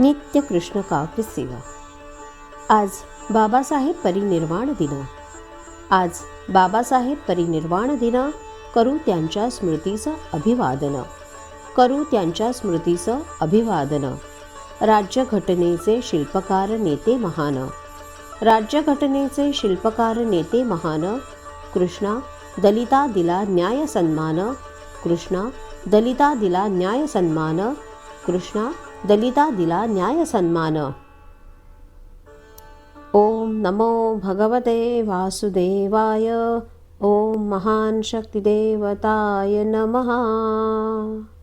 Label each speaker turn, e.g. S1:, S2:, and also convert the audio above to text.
S1: नित्य कृष्ण काव्य सेवा. आज बाबासाहेब परिनिर्वाण दिन. आज बाबासाहेब परिनिर्वाण दिन. करू त्यांच्या स्मृतीचं अभिवादन. करू त्यांच्या स्मृतीचं अभिवादन. राज्यघटनेचे शिल्पकार नेते महान. राज्यघटनेचे शिल्पकार नेते महान. कृष्णा दलिता दिला न्याय सन्मान. कृष्णा दलिता दिला न्याय सन्मान. कृष्णा दलिता दिला न्याय सन्मान. ओम नमो भगवते वासुदेवाय. ओम महान शक्तिदेवताय नमः.